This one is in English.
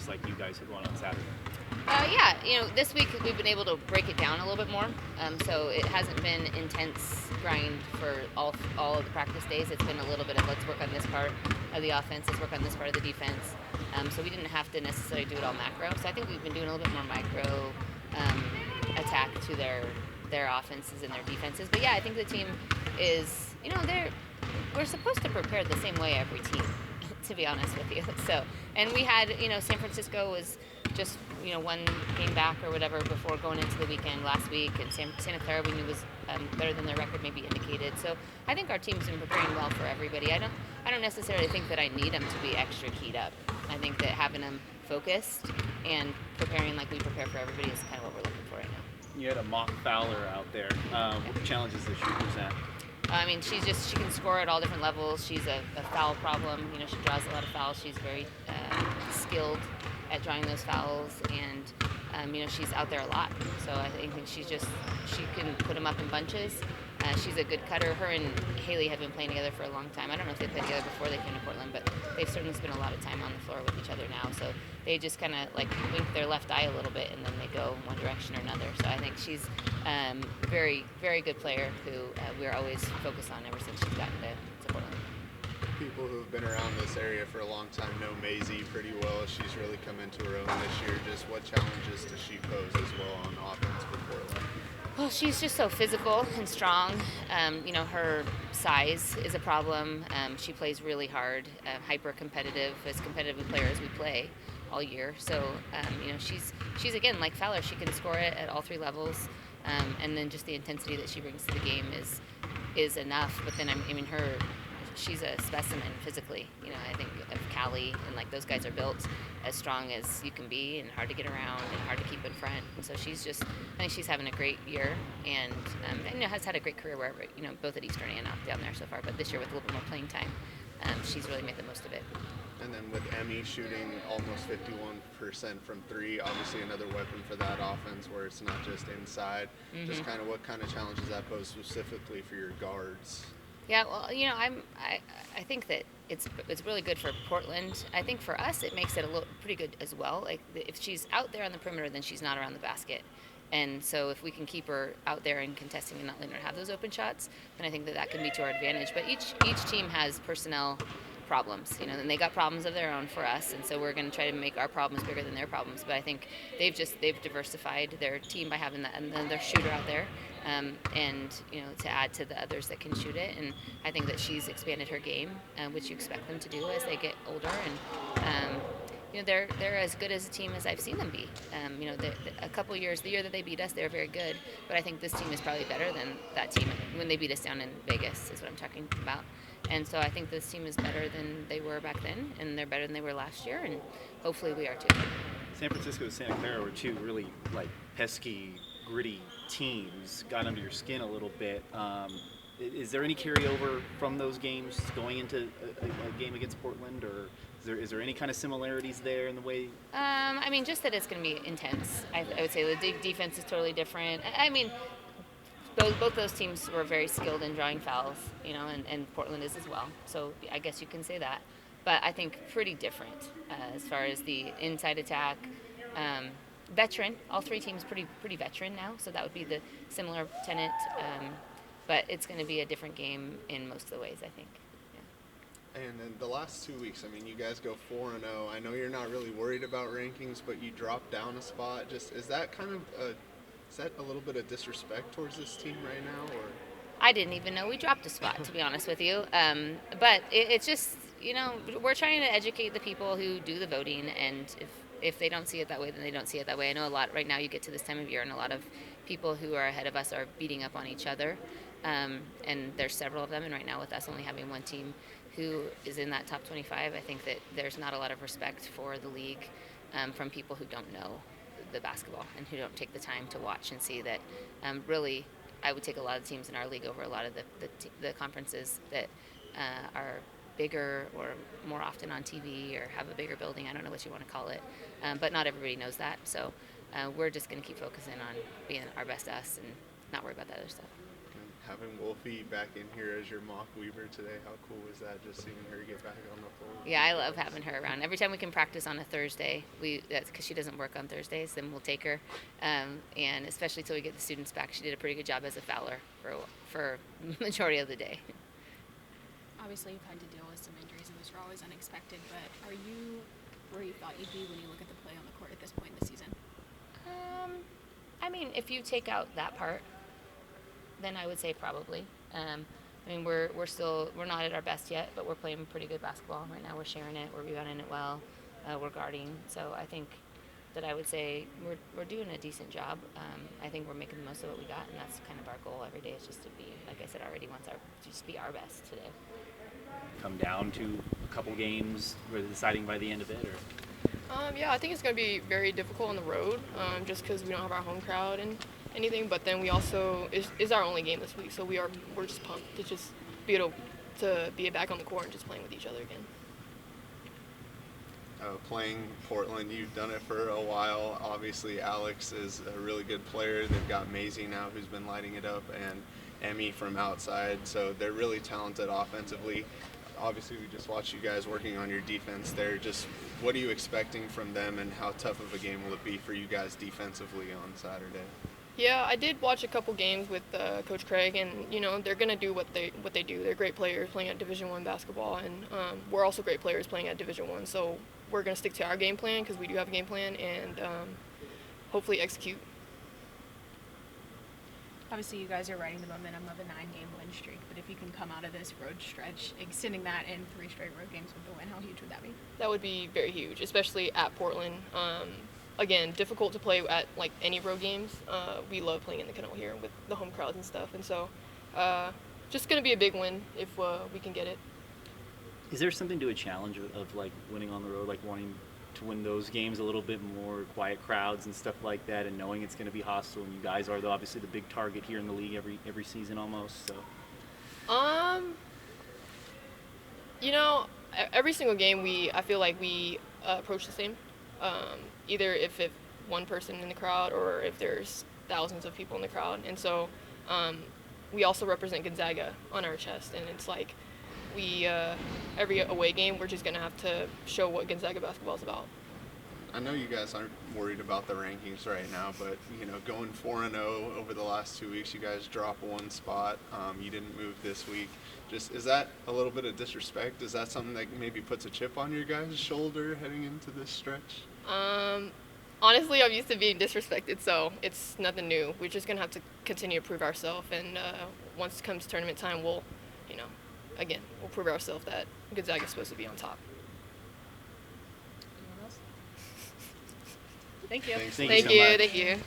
just like you guys had won on Saturday? Yeah, this week we've been able to break it down a little bit more. So it hasn't been intense grind for all of the practice days. It's been a little bit of let's work on this part of the offense, let's work on this part of the defense. So we didn't have to necessarily do it all macro. So I think we've been doing a little bit more micro attack to their offenses and their defenses. But yeah, I think the team is, we're supposed to prepare the same way every team, to be honest with you. So, and we had, San Francisco was just, one game back or whatever before going into the weekend last week, and Santa Clara we knew was better than their record maybe indicated. So I think our team's been preparing well for everybody. I don't necessarily think that I need them to be extra keyed up. I think that having them focused and preparing like we prepare for everybody is kind of what we're looking for right now. You had a mock Fowler out there. What challenges does she present? I mean, she can score at all different levels. She's a foul problem. She draws a lot of fouls. She's very skilled at drawing those fouls, and she's out there a lot. So I think she can put them up in bunches. She's a good cutter. Her and Haley have been playing together for a long time. I don't know if they played together before they came to Portland, but they've certainly spent a lot of time on the floor with each other now. So they just kind of like wink their left eye a little bit, and then they go one direction or another. So I think she's very, very good player who we're always focused on ever since she's gotten to Portland. People who have been around this area for a long time know Maisie pretty well. She's really come into her own this year. Just what challenges does she pose as well on offense for Portland? Well, she's just so physical and strong. Her size is a problem. She plays really hard, hyper competitive, as competitive a player as we play all year. So, she's again like Fowler. She can score it at all three levels, and then just the intensity that she brings to the game is enough. But then she's a specimen physically. I think of Callie and like those guys are built as strong as you can be and hard to get around and hard to keep in front. And so I think she's having a great year and has had a great career wherever, both at Eastern and down there so far. But this year with a little bit more playing time, she's really made the most of it. And then with Emmy shooting almost 51% from three, obviously another weapon for that offense where it's not just inside. Mm-hmm. Just kind of what kind of challenges that pose specifically for your guards? Yeah, well, I think that it's really good for Portland. I think for us, it makes it pretty good as well. Like if she's out there on the perimeter, then she's not around the basket. And so if we can keep her out there and contesting and not letting her have those open shots, then I think that can be to our advantage. But each team has personnel problems, and they got problems of their own for us, and so we're going to try to make our problems bigger than their problems. But I think they've diversified their team by having another shooter out there, and to add to the others that can shoot it. And I think that she's expanded her game, which you expect them to do as they get older. And they're as good as a team as I've seen them be. A couple years, the year that they beat us, they were very good. But I think this team is probably better than that team when they beat us down in Vegas, is what I'm talking about. And so I think this team is better than they were back then, and they're better than they were last year, and hopefully we are too. San Francisco and Santa Clara were two really pesky, gritty teams. Got under your skin a little bit. Is there any carryover from those games going into a game against Portland, or is there any kind of similarities there in the way? Just that it's going to be intense. I would say the defense is totally different. Both those teams were very skilled in drawing fouls, and Portland is as well. So I guess you can say that. But I think pretty different as far as the inside attack. Veteran, all three teams pretty veteran now, so that would be the similar tenet. But it's going to be a different game in most of the ways, I think. Yeah. And in the last 2 weeks, you guys go 4-0. I know you're not really worried about rankings, but you dropped down a spot. Is that a little bit of disrespect towards this team right now, or? I didn't even know we dropped a spot, to be honest with you. But it's just, we're trying to educate the people who do the voting, and if they don't see it that way, then they don't see it that way. I know a lot right now. You get to this time of year, and a lot of people who are ahead of us are beating up on each other. And there's several of them, and right now with us only having one team who is in that top 25, I think that there's not a lot of respect for the league from people who don't know the basketball and who don't take the time to watch and see that really I would take a lot of teams in our league over a lot of the conferences that are bigger or more often on TV or have a bigger building. I don't know what you want to call it, but not everybody knows that. So we're just going to keep focusing on being our best us and not worry about that other stuff. having Wolfie back in here as your mock Weaver today, how cool was that? Just seeing her get back on the floor. Yeah, I love having her around. Every time we can practice on a Thursday, that's because she doesn't work on Thursdays. Then we'll take her, and especially till we get the students back, she did a pretty good job as a fouler for majority of the day. Obviously, you've had to deal with some injuries, and those are always unexpected. But are you where you thought you'd be when you look at the play on the court at this point in the season? I mean, if you take out that part, then I would say probably. I mean, we're not at our best yet, but we're playing pretty good basketball right now. We're sharing it, we're rebounding it well, we're guarding. So I think that I would say we're doing a decent job. I think we're making the most of what we got, and that's kind of our goal every day. Is just to be, like I said already, just be our best today. Come down to a couple games, we're deciding by the end of it, or? Yeah, I think it's going to be very difficult on the road, just because we don't have our home crowd and anything. But then we also is our only game this week, so we're just pumped to just be able to be back on the court and just playing with each other again. Playing Portland, you've done it for a while. Obviously, Alex is a really good player. They've got Maisie now, who's been lighting it up, and Emmy from outside. So they're really talented offensively. Obviously, we just watched you guys working on your defense there. Just what are you expecting from them, and how tough of a game will it be for you guys defensively on Saturday? Yeah, I did watch a couple games with Coach Craig, and they're gonna do what they do. They're great players playing at Division I basketball, and we're also great players playing at Division I. So we're gonna stick to our game plan because we do have a game plan, and hopefully execute. Obviously, you guys are riding the momentum of a 9-game win streak, but if you can come out of this road stretch, extending that in 3 straight road games with the win, how huge would that be? That would be very huge, especially at Portland. Again, difficult to play at like any road games. We love playing in the Kennel here with the home crowds and stuff, and so just going to be a big win if we can get it. Is there something to a challenge of like winning on the road, like wanting to win those games a little bit more, quiet crowds and stuff like that, and knowing it's going to be hostile, and you guys are obviously the big target here in the league every season almost, so? Every single game I feel like we approach the same. Either if one person in the crowd or if there's thousands of people in the crowd. And so we also represent Gonzaga on our chest, and it's like we every away game we're just going to have to show what Gonzaga basketball is about. I know you guys aren't worried about the rankings right now, but going 4-0 over the last 2 weeks, you guys dropped 1 spot. You didn't move this week. Is that a little bit of disrespect? Is that something that maybe puts a chip on your guys' shoulder heading into this stretch? Honestly, I'm used to being disrespected, so it's nothing new. We're just gonna have to continue to prove ourselves, and once it comes tournament time, we'll prove ourselves that Gonzaga's supposed to be on top. Anyone else? Thank you. Thanks. Thank you so much. Thank you.